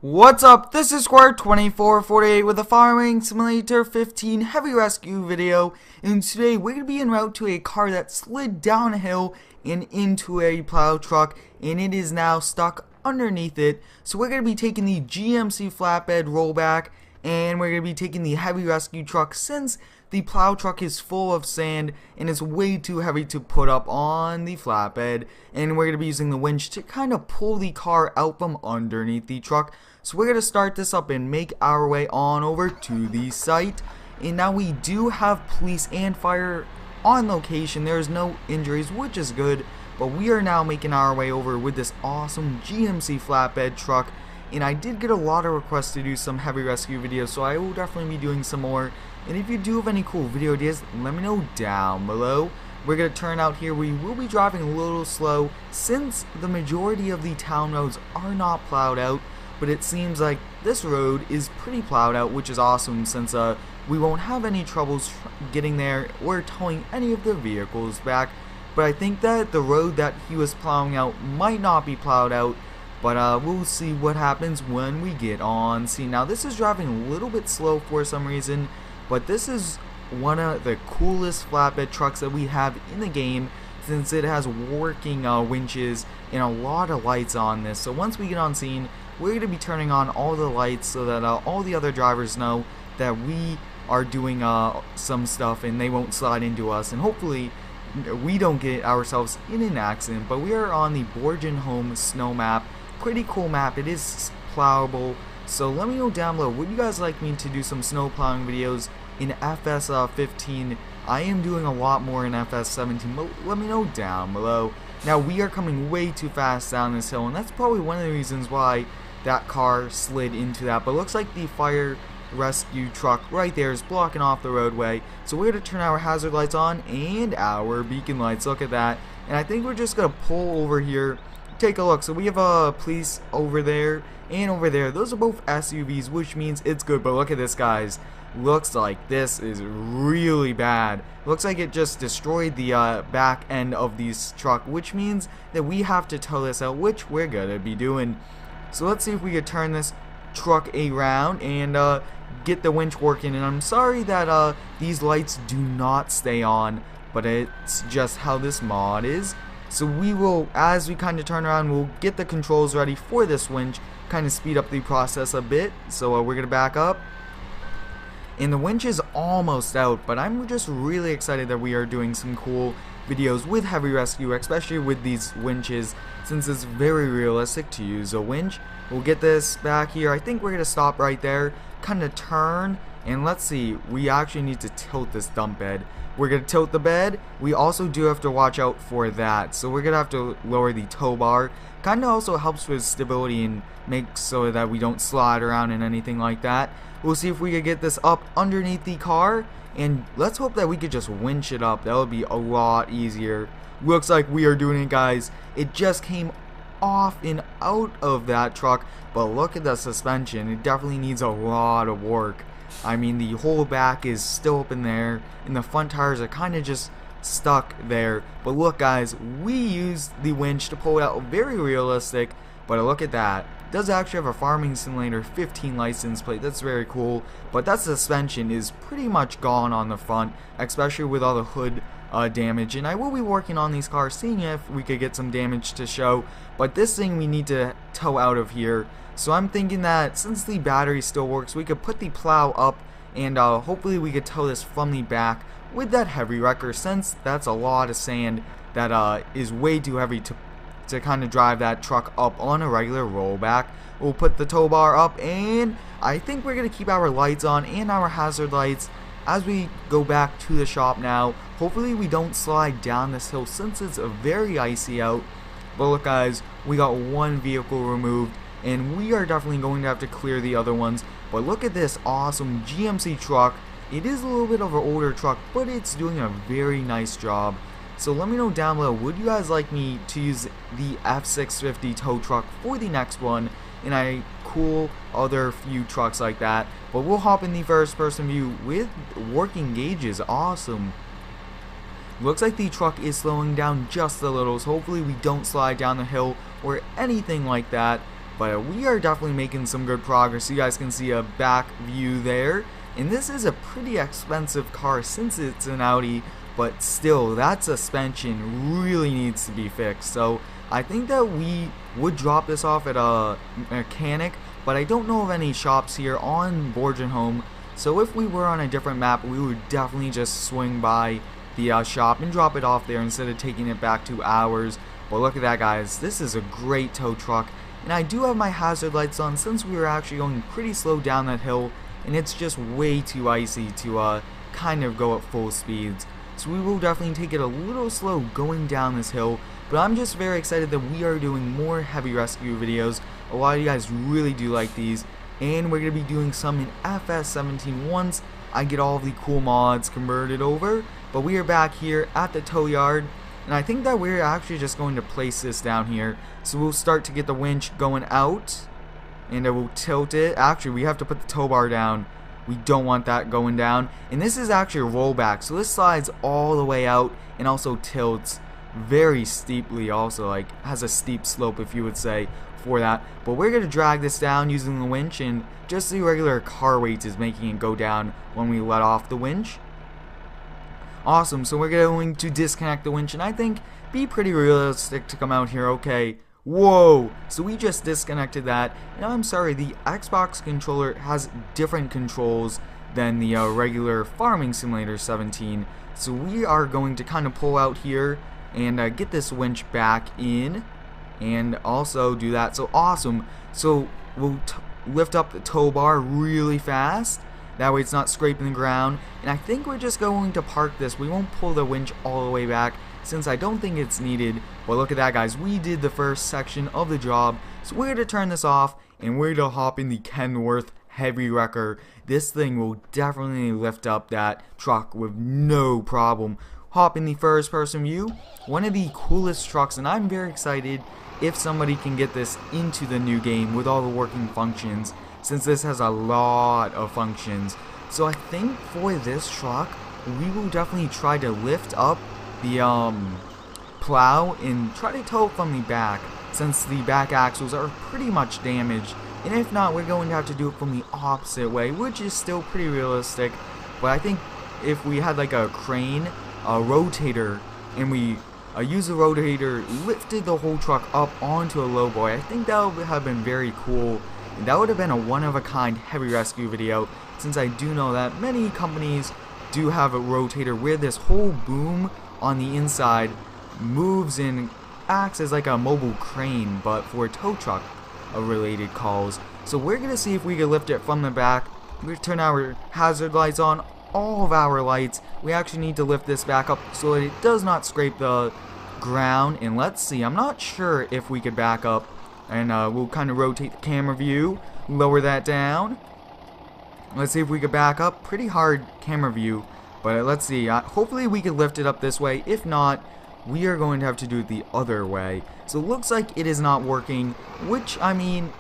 What's up? This is Square2448 with a Farming Simulator 15 heavy rescue video, and today we're going to be en route to a car that slid down a hill and into a plow truck, and it is now stuck underneath it. So we're going to be taking the GMC flatbed rollback, and we're going to be taking the heavy rescue truck since the plow truck is full of sand and is way too heavy to put up on the flatbed, and we're going to be using the winch to kind of pull the car out from underneath the truck. So we're going to start this up and make our way on over to the site. And now we do have police and fire on location. There is no injuries, which is good, but we are now making our way over with this awesome GMC flatbed truck. And I did get a lot of requests to do some heavy rescue videos, so I will definitely be doing some more. And if you do have any cool video ideas, let me know down below. We're going to turn out here. We will be driving a little slow since the majority of the town roads are not plowed out, but it seems like this road is pretty plowed out, which is awesome since we won't have any troubles getting there or towing any of the vehicles back. But I think that the road that he was plowing out might not be plowed out, but we'll see what happens when we get on. See, now this is driving a little bit slow for some reason, but this is one of the coolest flatbed trucks that we have in the game, since it has working winches and a lot of lights on this. So once we get on scene, we're going to be turning on all the lights so that all the other drivers know that we are doing some stuff and they won't slide into us, and hopefully we don't get ourselves in an accident. But we are on the Borgen Home snow map. Pretty cool map. It is plowable. So let me know down below, would you guys like me to do some snow plowing videos in FS15? I am doing a lot more in FS17, but let me know down below. Now we are coming way too fast down this hill, and that's probably one of the reasons why that car slid into that. But it looks like the fire rescue truck right there is blocking off the roadway, so we're going to turn our hazard lights on and our beacon lights. Look at that. And I think we're just going to pull over here. Take a look. So we have police over there and over there. Those are both SUVs, which means it's good. But look at this, guys. Looks like this is really bad. Looks like it just destroyed the back end of this truck, which means that we have to tow this out, which we're gonna be doing. So let's see if we could turn this truck around and get the winch working. And I'm sorry that these lights do not stay on, but it's just how this mod is. So we will, as we kind of turn around, we'll get the controls ready for this winch, kind of speed up the process a bit. So we're gonna back up. And the winch is almost out, but I'm just really excited that we are doing some cool videos with heavy rescue, especially with these winches, since it's very realistic to use a winch. We'll get this back here. I think we're going to stop right there, kind of turn, and let's see, we actually need to tilt this dump bed. We're going to tilt the bed. We also do have to watch out for that, so we're going to have to lower the tow bar. Kind of also helps with stability and makes so that we don't slide around and anything like that. We'll see if we could get this up underneath the car, and let's hope that we could just winch it up. That would be a lot easier. Looks like we are doing it, guys. It just came off and out of that truck, but look at the suspension. It definitely needs a lot of work. I mean, the whole back is still up in there, and the front tires are kind of just stuck there. But look, guys, we used the winch to pull it out. Very realistic, but look at that. It does actually have a Farming Simulator 15 license plate. That's very cool, but that suspension is pretty much gone on the front, especially with all the hood damage. And I will be working on these cars, seeing if we could get some damage to show, but this thing we need to tow out of here. So I'm thinking that since the battery still works, we could put the plow up, and hopefully we could tow this from the back with that heavy wrecker, since that's a lot of sand that is way too heavy to kind of drive that truck up on a regular rollback. We'll put the tow bar up, and I think we're going to keep our lights on and our hazard lights as we go back to the shop now. Hopefully we don't slide down this hill since it's very icy out. But look, guys, we got one vehicle removed, and we are definitely going to have to clear the other ones. But look at this awesome GMC truck. It is a little bit of an older truck, but it's doing a very nice job. So let me know down below, would you guys like me to use the F650 tow truck for the next one, and I cool other few trucks like that. But we'll hop in the first person view with working gauges. Awesome. Looks like the truck is slowing down just a little, so hopefully we don't slide down the hill or anything like that. But we are definitely making some good progress. You guys can see a back view there. And this is a pretty expensive car since it's an Audi, but still, that suspension really needs to be fixed. So I think that we would drop this off at a mechanic, but I don't know of any shops here on Borgenholm. So if we were on a different map, we would definitely just swing by the shop and drop it off there instead of taking it back to ours. But look at that, guys. This is a great tow truck. And I do have my hazard lights on since we were actually going pretty slow down that hill, and it's just way too icy to kind of go at full speeds. So we will definitely take it a little slow going down this hill, but I'm just very excited that we are doing more heavy rescue videos. A lot of you guys really do like these, and we're going to be doing some in FS17 once I get all the cool mods converted over. But we are back here at the tow yard, and I think that we're actually just going to place this down here. So we'll start to get the winch going out, and it will tilt it. Actually, we have to put the tow bar down. We don't want that going down. And this is actually a rollback, so this slides all the way out and also tilts very steeply, also like has a steep slope, if you would say, for that. But we're going to drag this down using the winch, and just the regular car weight is making it go down when we let off the winch. Awesome, so we're going to disconnect the winch, and I think be pretty realistic to come out here. Okay, whoa, so we just disconnected that. And I'm sorry, the Xbox controller has different controls than the regular Farming Simulator 17. So we are going to kind of pull out here and get this winch back in, and also do that. So awesome, so we'll lift up the tow bar really fast. That way it's not scraping the ground. And I think we're just going to park this. We won't pull the winch all the way back since I don't think it's needed. But look at that, guys. We did the first section of the job. So we're going to turn this off, and we're going to hop in the Kenworth Heavy Wrecker. This thing will definitely lift up that truck with no problem. Hop in the first person view. One of the coolest trucks, and I'm very excited if somebody can get this into the new game with all the working functions, since this has a lot of functions. So I think for this truck, we will definitely try to lift up the plow and try to tow it from the back, since the back axles are pretty much damaged. And if not, we're going to have to do it from the opposite way, which is still pretty realistic. But I think if we had like a crane, a rotator, and we use the rotator, lifted the whole truck up onto a lowboy, I think that would have been very cool. And that would have been a one-of-a-kind heavy rescue video, since I do know that many companies do have a rotator where this whole boom on the inside moves and acts as like a mobile crane, but for tow truck related calls. So we're going to see if we can lift it from the back. We're going to turn our hazard lights on, all of our lights. We actually need to lift this back up so that it does not scrape the ground. And let's see, I'm not sure if we could back up. And we'll kind of rotate the camera view, lower that down. Let's see if we could back up. Pretty hard camera view, but let's see. Hopefully we could lift it up this way. If not, we are going to have to do it the other way. So it looks like it is not working, which, I mean,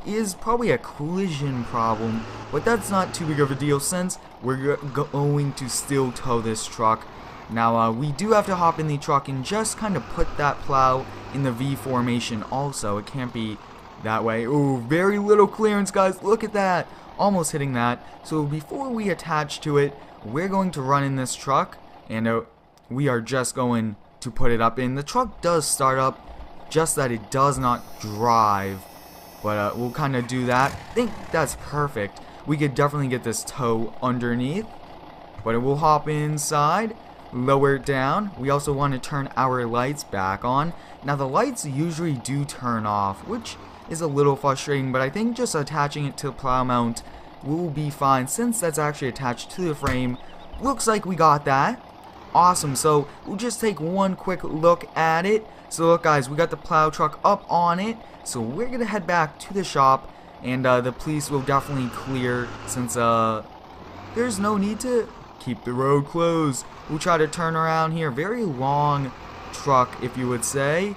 is probably a collision problem, but that's not too big of a deal since we're going to still tow this truck. Now, we do have to hop in the truck and just kind of put that plow in the V formation also. It can't be that way. Ooh, very little clearance, guys. Look at that. Almost hitting that. So before we attach to it, we're going to run in this truck, and we are just going to put it up in. The truck does start up, just that it does not drive. But we'll kind of do that. I think that's perfect. We could definitely get this tow underneath. But it will hop inside, lower it down. We also want to turn our lights back on. Now the lights usually do turn off, which is a little frustrating, but I think just attaching it to the plow mount will be fine since that's actually attached to the frame. Looks like we got that. Awesome, so we'll just take one quick look at it. So look, guys, we got the plow truck up on it, so we're gonna head back to the shop, and the police will definitely clear since there's no need to keep the road closed. We'll try to turn around here. Very long truck, if you would say.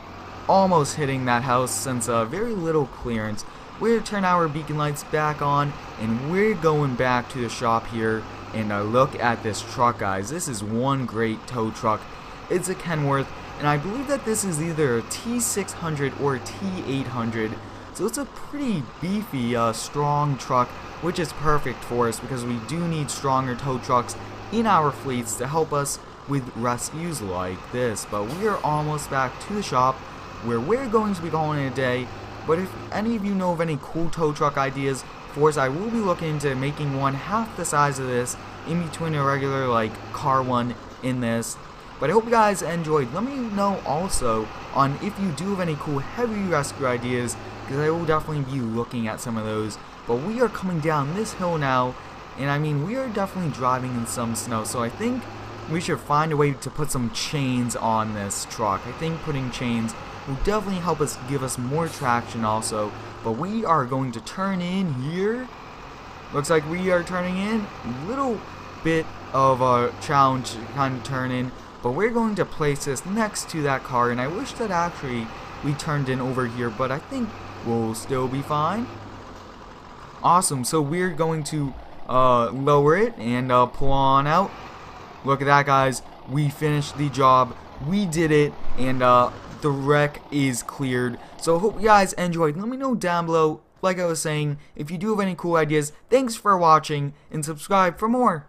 Almost hitting that house since very little clearance. We're going to turn our beacon lights back on, and we're going back to the shop here. And look at this truck, guys. This is one great tow truck. It's a Kenworth, and I believe that this is either a T600 or a T800. So it's a pretty beefy, strong truck, which is perfect for us because we do need stronger tow trucks in our fleets to help us with rescues like this. But we are almost back to the shop where we're going to be calling it a day. But if any of you know of any cool tow truck ideas for us, I will be looking into making one half the size of this in between a regular like car one in this. But I hope you guys enjoyed. Let me know also on if you do have any cool heavy rescue ideas, because I will definitely be looking at some of those. But we are coming down this hill now, and I mean we are definitely driving in some snow, so I think we should find a way to put some chains on this truck. I think putting chains will definitely help us, give us more traction also. But we are going to turn in here. Looks like we are turning in. A little bit of a challenge to kind of turn in, but we're going to place this next to that car, and I wish that actually we turned in over here, but I think we'll still be fine. Awesome, so we're going to lower it and pull on out. Look at that, guys. We finished the job. We did it, and the wreck is cleared. So hope you guys enjoyed. Let me know down below, like I was saying, if you do have any cool ideas. Thanks for watching, and subscribe for more.